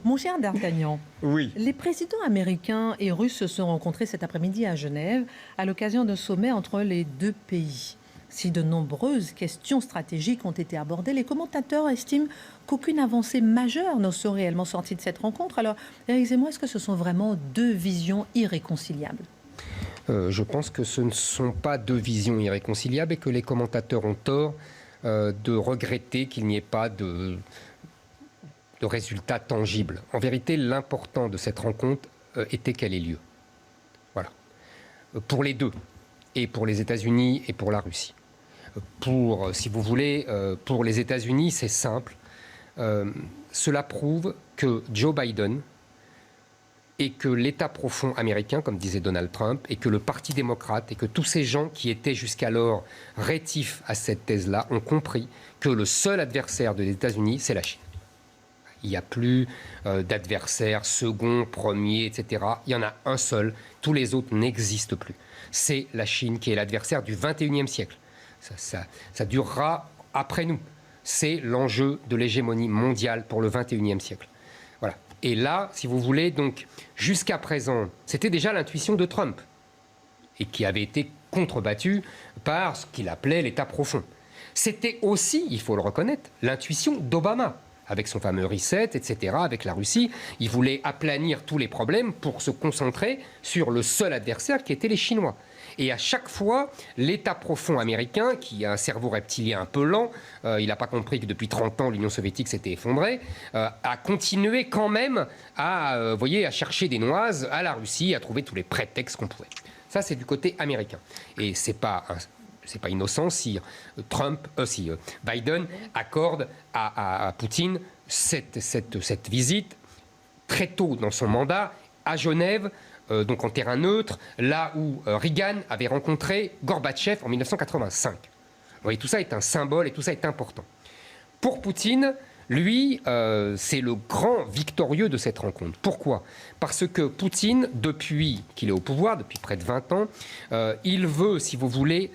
Mon cher D'Artagnan, Oui. les présidents américains et russes se sont rencontrés cet après-midi à Genève à l'occasion d'un sommet entre les deux pays. Si de nombreuses questions stratégiques ont été abordées, les commentateurs estiment qu'aucune avancée majeure ne sont réellement sortie de cette rencontre. Alors, Éric Zemmour, est-ce que ce sont vraiment deux visions irréconciliables? Je pense que ce ne sont pas deux visions irréconciliables et que les commentateurs ont tort de regretter qu'il n'y ait pas de résultats tangibles. En vérité, l'important de cette rencontre était qu'elle ait lieu. Voilà. Pour les deux, et pour les États-Unis et pour la Russie. Si vous voulez, pour les États-Unis, c'est simple. Cela prouve que Joe Biden et que l'État profond américain, comme disait Donald Trump, et que le Parti démocrate, et que tous ces gens qui étaient jusqu'alors rétifs à cette thèse-là, ont compris que le seul adversaire des États-Unis, c'est la Chine. Il n'y a plus d'adversaires second, premier, etc. Il y en a un seul. Tous les autres n'existent plus. C'est la Chine qui est l'adversaire du 21e siècle. Ça durera après nous. C'est l'enjeu de l'hégémonie mondiale pour le 21e siècle. Voilà. Et là, si vous voulez, donc, jusqu'à présent, c'était déjà l'intuition de Trump et qui avait été contrebattue par ce qu'il appelait l'État profond. C'était aussi, il faut le reconnaître, l'intuition d'Obama. Avec son fameux reset, etc., avec la Russie, il voulait aplanir tous les problèmes pour se concentrer sur le seul adversaire qui était les Chinois. Et à chaque fois, l'État profond américain, qui a un cerveau reptilien un peu lent, il n'a pas compris que depuis 30 ans, l'Union soviétique s'était effondrée, a continué quand même à chercher des noises à la Russie, à trouver tous les prétextes qu'on pouvait. Ça, c'est du côté américain. Et c'est pas innocent si Biden accorde à Poutine cette visite très tôt dans son mandat à Genève, donc en terrain neutre, là où Reagan avait rencontré Gorbatchev en 1985. Vous voyez, tout ça est un symbole et tout ça est important. Pour Poutine, lui, c'est le grand victorieux de cette rencontre. Pourquoi ? Parce que Poutine, depuis qu'il est au pouvoir, depuis près de 20 ans, il veut, si vous voulez,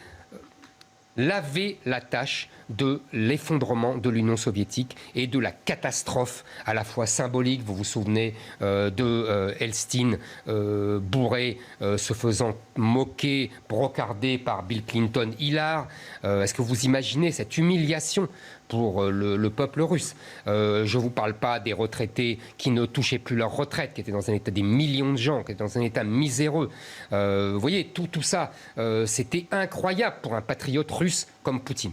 laver la tâche de l'effondrement de l'Union soviétique et de la catastrophe à la fois symbolique. Vous vous souvenez de Elstine bourré, se faisant moquer, brocarder par Bill Clinton hilar. Est-ce que vous imaginez cette humiliation pour le peuple russe? Je ne vous parle pas des retraités qui ne touchaient plus leur retraite, qui étaient dans un état, des millions de gens, qui étaient dans un état miséreux. Vous voyez, tout ça, c'était incroyable pour un patriote russe comme Poutine.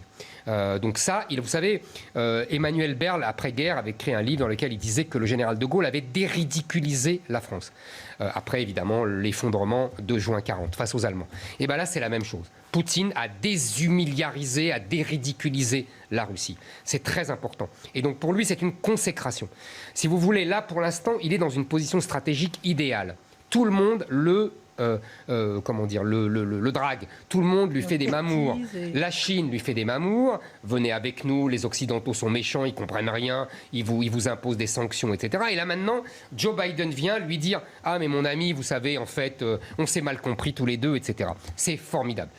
Donc ça, vous savez, Emmanuel Berle, après-guerre, avait écrit un livre dans lequel il disait que le général de Gaulle avait déridiculisé la France. Après, évidemment, l'effondrement de juin 40 face aux Allemands. Et bien là, c'est la même chose. Poutine a déshumiliarisé, a déridiculisé la Russie. C'est très important. Et donc pour lui, c'est une consécration. Si vous voulez, là, pour l'instant, il est dans une position stratégique idéale. Tout le monde le drague. Tout le monde lui fait des mamours. La Chine lui fait des mamours. Venez avec nous, les Occidentaux sont méchants, ils comprennent rien, ils vous imposent des sanctions, etc. Et là maintenant, Joe Biden vient lui dire « Ah mais mon ami, vous savez, en fait, on s'est mal compris tous les deux, etc. » C'est formidable.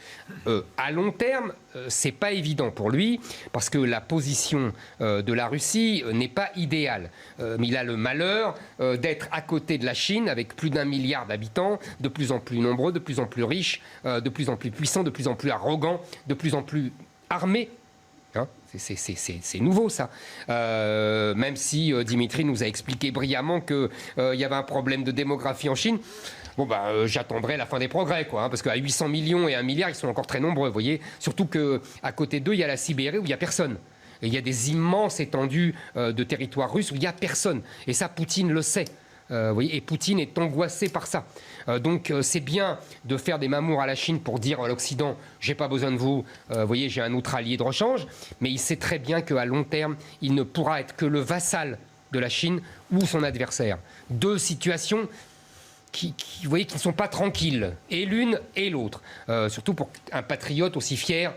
À long terme, c'est pas évident pour lui, parce que la position de la Russie n'est pas idéale. Mais il a le malheur d'être à côté de la Chine, avec plus d'1 milliard d'habitants, de plus en plus nombreux, de plus en plus riches, de plus en plus puissants, de plus en plus arrogants, de plus en plus armés. Hein, c'est nouveau, ça. Même si Dimitri nous a expliqué brillamment qu'il y avait un problème de démographie en Chine. Bon, j'attendrai la fin des progrès, quoi, hein, parce qu'à 800 millions et 1 milliard, ils sont encore très nombreux, vous voyez. Surtout qu'à côté d'eux, il y a la Sibérie où il n'y a personne. Et il y a des immenses étendues de territoire russe où il n'y a personne. Et ça, Poutine le sait. Vous voyez, et Poutine est angoissé par ça. Donc c'est bien de faire des mamours à la Chine pour dire à l'Occident « j'ai pas besoin de vous, vous voyez, j'ai un autre allié de rechange », mais il sait très bien qu'à long terme, il ne pourra être que le vassal de la Chine ou son adversaire. Deux situations vous voyez, qui ne sont pas tranquilles, et l'une et l'autre. Surtout pour un patriote aussi fier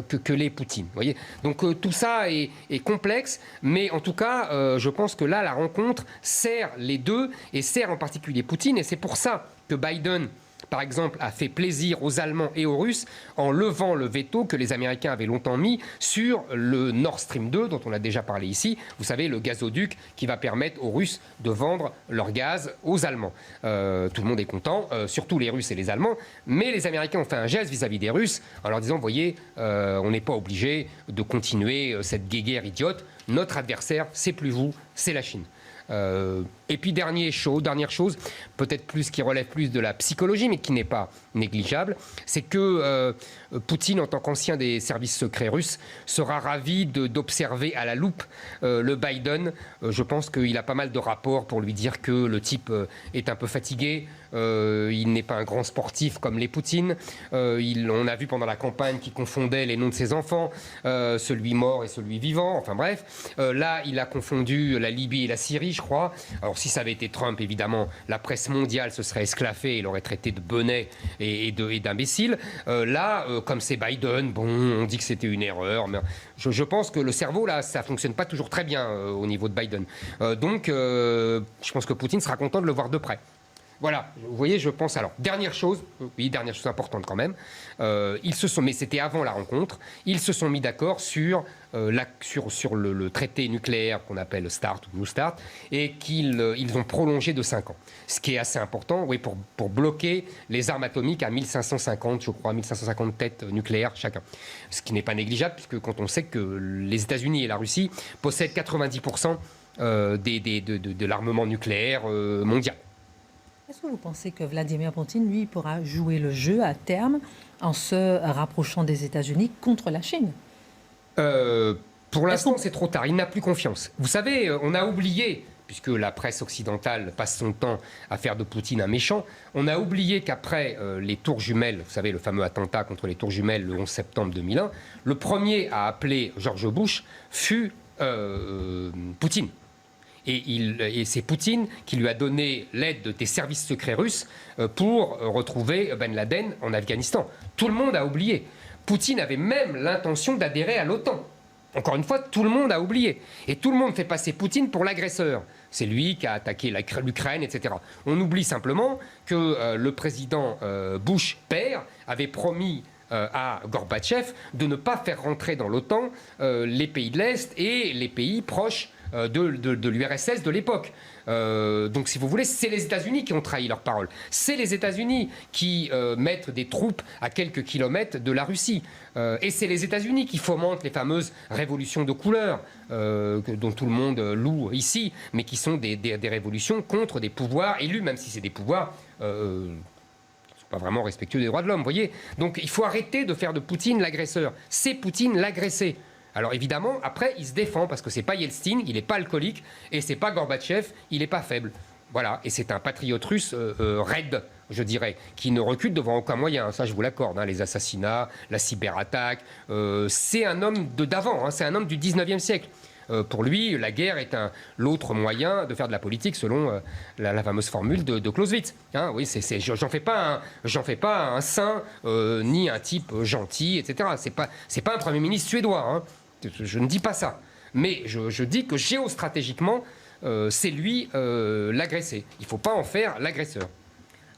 que l'est Poutine. Vous voyez, donc tout ça est complexe, mais en tout cas, je pense que là, la rencontre sert les deux, et sert en particulier Poutine, et c'est pour ça que Biden par exemple, a fait plaisir aux Allemands et aux Russes en levant le veto que les Américains avaient longtemps mis sur le Nord Stream 2, dont on a déjà parlé ici. Vous savez, le gazoduc qui va permettre aux Russes de vendre leur gaz aux Allemands. Tout le monde est content, surtout les Russes et les Allemands. Mais les Américains ont fait un geste vis-à-vis des Russes en leur disant, vous voyez, on n'est pas obligé de continuer cette guéguerre idiote. Notre adversaire, c'est plus vous, c'est la Chine. Et puis dernière chose, peut-être plus qui relève plus de la psychologie, mais qui n'est pas négligeable, c'est que Poutine, en tant qu'ancien des services secrets russes, sera ravi d'observer à la loupe le Biden. Je pense qu'il a pas mal de rapports pour lui dire que le type est un peu fatigué. Il n'est pas un grand sportif comme les Poutine. On a vu pendant la campagne qu'il confondait les noms de ses enfants, celui mort et celui vivant. Enfin bref, là, il a confondu la Libye et la Syrie, je crois. Alors si ça avait été Trump, évidemment, la presse mondiale se serait esclaffée et l'aurait traité de bonnet et d'imbécile. Là, comme c'est Biden, bon, on dit que c'était une erreur. Mais je pense que le cerveau, là, ça fonctionne pas toujours très bien au niveau de Biden. Donc, je pense que Poutine sera content de le voir de près. Voilà, vous voyez, je pense. Alors, dernière chose importante quand même. Mais c'était avant la rencontre. Ils se sont mis d'accord sur le traité nucléaire qu'on appelle START ou New START et ils ont prolongé de 5 ans. Ce qui est assez important, oui, pour bloquer les armes atomiques à 1550, je crois, 1550 têtes nucléaires chacun. Ce qui n'est pas négligeable, puisque quand on sait que les États-Unis et la Russie possèdent 90% de l'armement nucléaire mondial. Est-ce que vous pensez que Vladimir Poutine, lui, pourra jouer le jeu à terme en se rapprochant des États-Unis contre la Chine? Pour l'instant, c'est trop tard. Il n'a plus confiance. Vous savez, on a oublié, puisque la presse occidentale passe son temps à faire de Poutine un méchant, on a oublié qu'après les tours jumelles, vous savez, le fameux attentat contre les tours jumelles le 11 septembre 2001, le premier à appeler George Bush fut Poutine. Et c'est Poutine qui lui a donné l'aide des services secrets russes pour retrouver Ben Laden en Afghanistan. Tout le monde a oublié. Poutine avait même l'intention d'adhérer à l'OTAN. Encore une fois, tout le monde a oublié. Et tout le monde fait passer Poutine pour l'agresseur. C'est lui qui a attaqué l'Ukraine, etc. On oublie simplement que le président Bush père avait promis à Gorbatchev de ne pas faire rentrer dans l'OTAN les pays de l'Est et les pays proches de l'URSS de l'époque. Donc, si vous voulez, c'est les États-Unis qui ont trahi leur parole. C'est les États-Unis qui mettent des troupes à quelques kilomètres de la Russie. Et c'est les États-Unis qui fomentent les fameuses révolutions de couleur dont tout le monde loue ici, mais qui sont des révolutions contre des pouvoirs élus, même si c'est des pouvoirs pas vraiment respectueux des droits de l'homme, vous voyez. Donc, il faut arrêter de faire de Poutine l'agresseur. C'est Poutine l'agressé. Alors évidemment, après, il se défend parce que c'est pas Yeltsin, il n'est pas alcoolique, et c'est pas Gorbatchev, il n'est pas faible. Voilà, et c'est un patriote russe raide, je dirais, qui ne recule devant aucun moyen. Ça, je vous l'accorde. Les assassinats, la cyberattaque, c'est un homme d'avant, c'est un homme du 19e siècle. Pour lui, la guerre est l'autre moyen de faire de la politique, selon la fameuse formule de Clausewitz. Oui, j'en fais pas un saint, ni un type gentil, etc. C'est pas un Premier ministre suédois. Je ne dis pas ça. Mais je dis que géostratégiquement, c'est lui l'agressé. Il ne faut pas en faire l'agresseur.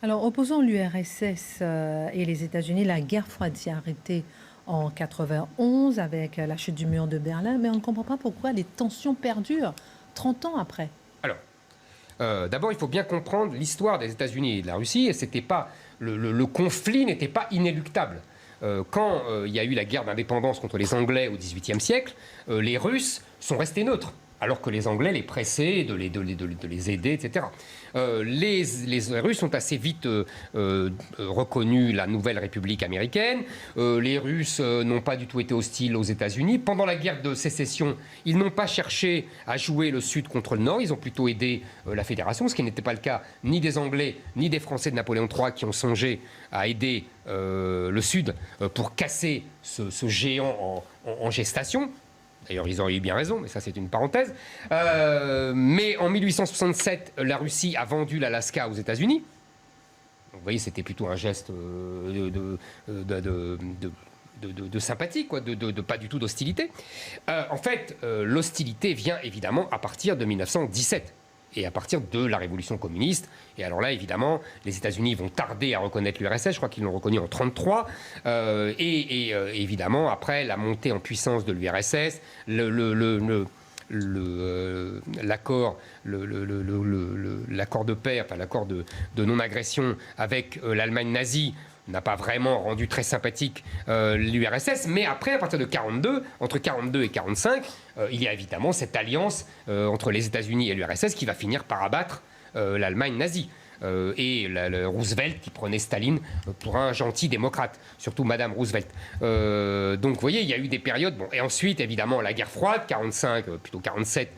Alors, opposant l'URSS et les États-Unis, la guerre froide s'est arrêtée en 91 avec la chute du mur de Berlin, mais on ne comprend pas pourquoi les tensions perdurent 30 ans après. Alors, d'abord, il faut bien comprendre l'histoire des États-Unis et de la Russie. Et c'était pas, le conflit n'était pas inéluctable. Quand il y a eu la guerre d'indépendance contre les Anglais au XVIIIe siècle, les Russes sont restés neutres, alors que les Anglais les pressaient de les aider, etc. Les Russes ont assez vite reconnu la nouvelle République américaine. Les Russes n'ont pas du tout été hostiles aux États-Unis. Pendant la guerre de sécession, ils n'ont pas cherché à jouer le Sud contre le Nord. Ils ont plutôt aidé la Fédération, ce qui n'était pas le cas ni des Anglais ni des Français de Napoléon III qui ont songé à aider le Sud pour casser ce géant en gestation. D'ailleurs, ils auraient eu bien raison, mais ça, c'est une parenthèse. Mais en 1867, la Russie a vendu l'Alaska aux États-Unis. Donc, vous voyez, c'était plutôt un geste de sympathie, quoi, pas du tout d'hostilité. En fait, l'hostilité vient évidemment à partir de 1917. et à partir de la révolution communiste. Et alors là, évidemment, les États-Unis vont tarder à reconnaître l'URSS. Je crois qu'ils l'ont reconnu en 1933. Évidemment, après la montée en puissance de l'URSS, l'accord de paix, enfin l'accord de non-agression avec l'Allemagne nazie n'a pas vraiment rendu très sympathique l'URSS, mais après, à partir de 1942, entre 1942 et 1945, il y a évidemment cette alliance entre les États-Unis et l'URSS qui va finir par abattre l'Allemagne nazie. Et le Roosevelt qui prenait Staline pour un gentil démocrate, surtout Madame Roosevelt. Donc vous voyez, il y a eu des périodes. Bon, et ensuite, évidemment, la guerre froide, 45, plutôt 47,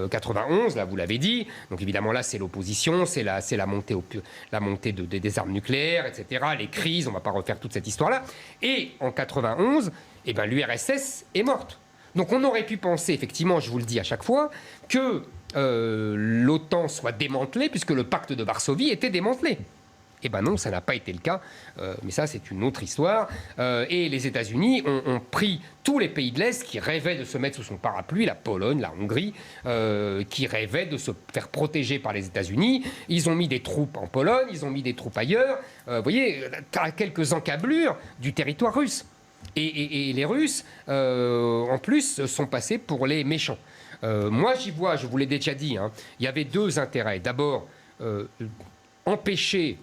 91, là vous l'avez dit. Donc évidemment là, c'est l'opposition, c'est la montée, des armes nucléaires, etc. Les crises, on ne va pas refaire toute cette histoire-là. Et en 91, eh ben, l'URSS est morte. Donc on aurait pu penser, effectivement, je vous le dis à chaque fois, que l'OTAN soit démantelée, puisque le pacte de Varsovie était démantelé. Eh bien non, ça n'a pas été le cas, mais ça c'est une autre histoire. Et les États-Unis ont pris tous les pays de l'Est qui rêvaient de se mettre sous son parapluie, la Pologne, la Hongrie, qui rêvaient de se faire protéger par les États-Unis. Ils ont mis des troupes en Pologne, ils ont mis des troupes ailleurs, vous voyez, à quelques encablures du territoire russe. Et les Russes, en plus, sont passés pour les méchants. Moi, j'y vois, je vous l'ai déjà dit, hein, il y avait deux intérêts. D'abord, empêcher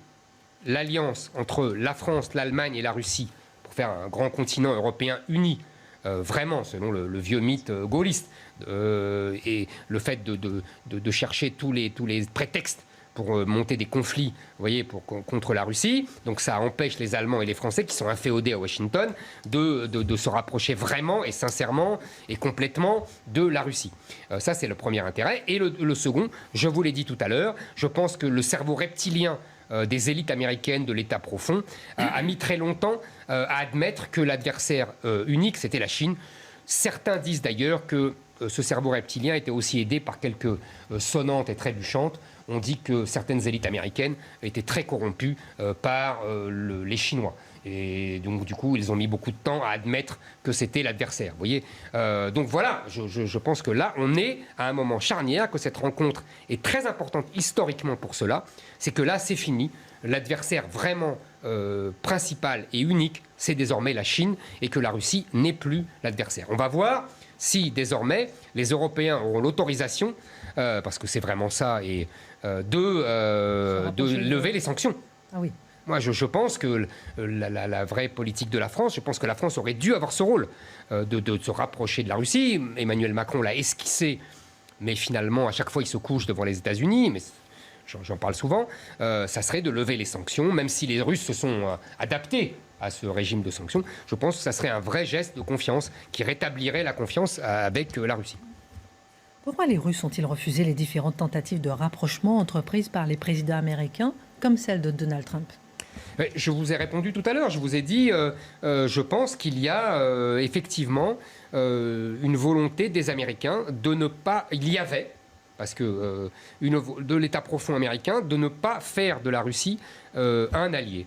l'alliance entre la France, l'Allemagne et la Russie pour faire un grand continent européen uni, vraiment, selon le vieux mythe gaulliste, et le fait de chercher tous les prétextes pour monter des conflits, vous voyez, contre la Russie. Donc ça empêche les Allemands et les Français, qui sont inféodés à Washington, de se rapprocher vraiment et sincèrement et complètement de la Russie. Ça, c'est le premier intérêt. Et le second, je vous l'ai dit tout à l'heure, je pense que le cerveau reptilien des élites américaines de l'État profond a mis très longtemps à admettre que l'adversaire unique, c'était la Chine. Certains disent d'ailleurs que ce cerveau reptilien était aussi aidé par quelques sonnantes et trébuchantes. On dit que certaines élites américaines étaient très corrompues par les Chinois. Et donc, du coup, ils ont mis beaucoup de temps à admettre que c'était l'adversaire. Vous voyez, donc voilà, je pense que là, on est à un moment charnière, que cette rencontre est très importante historiquement pour cela. C'est que là, c'est fini. L'adversaire vraiment principal et unique, c'est désormais la Chine, et que la Russie n'est plus l'adversaire. On va voir si désormais les Européens auront l'autorisation, parce que c'est vraiment ça, et de lever les sanctions. Ah oui. Moi, je pense que la vraie politique de la France, je pense que la France aurait dû avoir ce rôle de se rapprocher de la Russie. Emmanuel Macron l'a esquissé, mais finalement, à chaque fois, il se couche devant les États-Unis. Mais j'en parle souvent. Ça serait de lever les sanctions, même si les Russes se sont adaptés à ce régime de sanctions. Je pense que ça serait un vrai geste de confiance qui rétablirait la confiance avec la Russie. Pourquoi les Russes ont-ils refusé les différentes tentatives de rapprochement entreprises par les présidents américains, comme celle de Donald Trump ? Je vous ai répondu tout à l'heure. Je vous ai dit, je pense qu'il y a effectivement une volonté des Américains de ne pas... Il y avait, parce que de l'État profond américain, de ne pas faire de la Russie un allié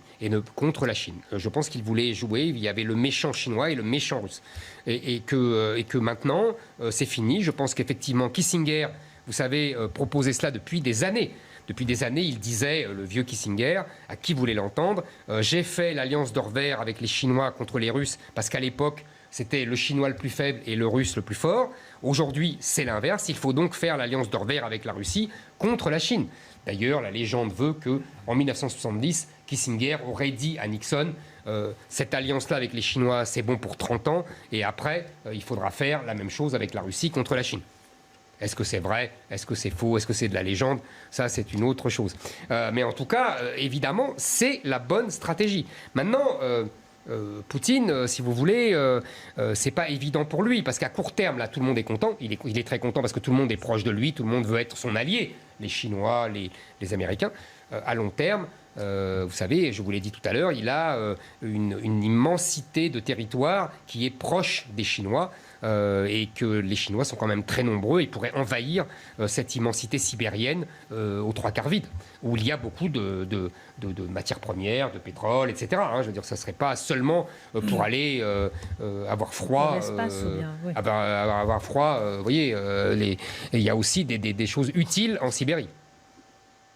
contre la Chine. Je pense qu'ils voulaient jouer. Il y avait le méchant chinois et le méchant russe. Et que maintenant, c'est fini. Je pense qu'effectivement, Kissinger, vous savez, proposait cela depuis des années. Depuis des années, il disait, le vieux Kissinger, à qui voulait l'entendre, j'ai fait l'alliance d'or vert avec les Chinois contre les Russes, parce qu'à l'époque, c'était le Chinois le plus faible et le Russe le plus fort. Aujourd'hui, c'est l'inverse. Il faut donc faire l'alliance d'or vert avec la Russie contre la Chine. D'ailleurs, la légende veut qu'en 1970, Kissinger aurait dit à Nixon, cette alliance-là avec les Chinois, c'est bon pour 30 ans, et après, il faudra faire la même chose avec la Russie contre la Chine. Est-ce que c'est vrai? Est-ce que c'est faux? Est-ce que c'est de la légende? Ça, c'est une autre chose. Mais en tout cas, évidemment, c'est la bonne stratégie. Maintenant, Poutine, si vous voulez, c'est pas évident pour lui, parce qu'à court terme, là, tout le monde est content. Il est très content parce que tout le monde est proche de lui, tout le monde veut être son allié, les Chinois, les Américains. À long terme, vous savez, je vous l'ai dit tout à l'heure, il a une immensité de territoire qui est proche des Chinois. et que les Chinois sont quand même très nombreux et pourraient envahir cette immensité sibérienne aux 3/4 vide, où il y a beaucoup de matières premières, de pétrole, etc. Je veux dire, ça ne serait pas seulement pour aller avoir froid. Avoir froid, vous voyez, il y a aussi des choses utiles en Sibérie.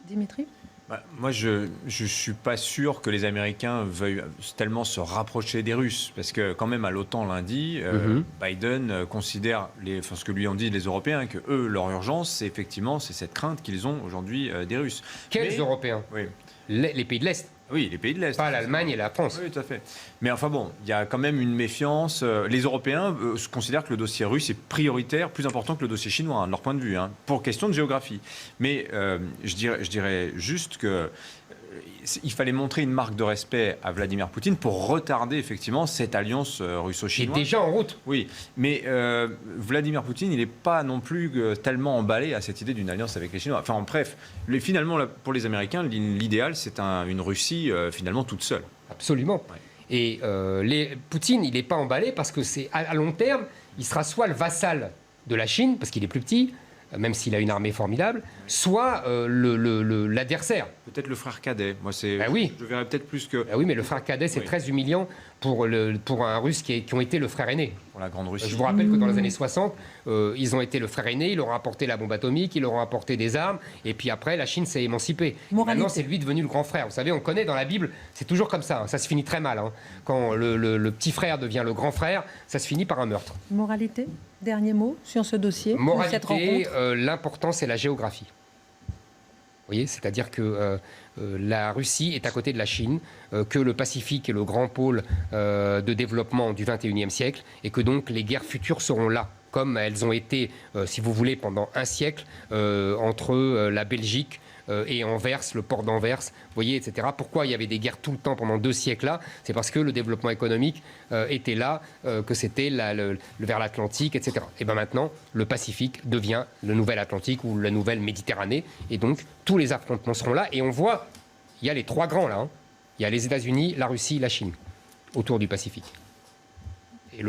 Dimitri ? Moi, je ne suis pas sûr que les Américains veuillent tellement se rapprocher des Russes. Parce que quand même, à l'OTAN lundi, Biden considère, ce que lui ont dit les Européens, que eux, leur urgence, c'est cette crainte qu'ils ont aujourd'hui des Russes. Quels Européens ? Oui. Les pays de l'Est. Oui, les pays de l'Est. Pas l'Allemagne et la France. Oui, tout à fait. Mais enfin bon, il y a quand même une méfiance. Les Européens considèrent que le dossier russe est prioritaire, plus important que le dossier chinois, de leur point de vue, pour question de géographie. Mais je dirais juste que il fallait montrer une marque de respect à Vladimir Poutine pour retarder effectivement cette alliance russo-chinoise. Qui est déjà en route. Oui, mais Vladimir Poutine, il n'est pas non plus tellement emballé à cette idée d'une alliance avec les Chinois. Enfin, bref, finalement, pour les Américains, l'idéal, c'est une Russie finalement toute seule. Absolument. Ouais. Et Poutine, il n'est pas emballé parce que c'est à long terme, il sera soit le vassal de la Chine, parce qu'il est plus petit, même s'il a une armée formidable, soit l'adversaire. Peut-être le frère cadet. Moi, oui. Je verrais peut-être plus que... oui, mais le frère cadet, c'est très humiliant pour un Russe qui ont été le frère aîné. Pour la Grande Russie. Je vous rappelle que dans les années 60, ils ont été le frère aîné, ils leur ont apporté la bombe atomique, ils leur ont apporté des armes, et puis après, la Chine s'est émancipée. Maintenant, c'est lui devenu le grand frère. Vous savez, on connaît dans la Bible, c'est toujours comme ça, ça se finit très mal. Quand le petit frère devient le grand frère, ça se finit par un meurtre. Moralité ? Dernier mot sur ce dossier. Moralité, l'important, c'est la géographie. Vous voyez, c'est-à-dire que la Russie est à côté de la Chine, que le Pacifique est le grand pôle de développement du XXIe siècle, et que donc les guerres futures seront là, comme elles ont été, si vous voulez, pendant un siècle, entre la Belgique et Anvers, le port d'Anvers, vous voyez, etc. Pourquoi il y avait des guerres tout le temps pendant 2 siècles là ? C'est parce que le développement économique était là, que c'était vers l'Atlantique, etc. Et bien maintenant, le Pacifique devient le nouvel Atlantique ou la nouvelle Méditerranée, et donc tous les affrontements seront là, et on voit, il y a les 3 grands là, il y a les États-Unis, la Russie, la Chine, autour du Pacifique. Et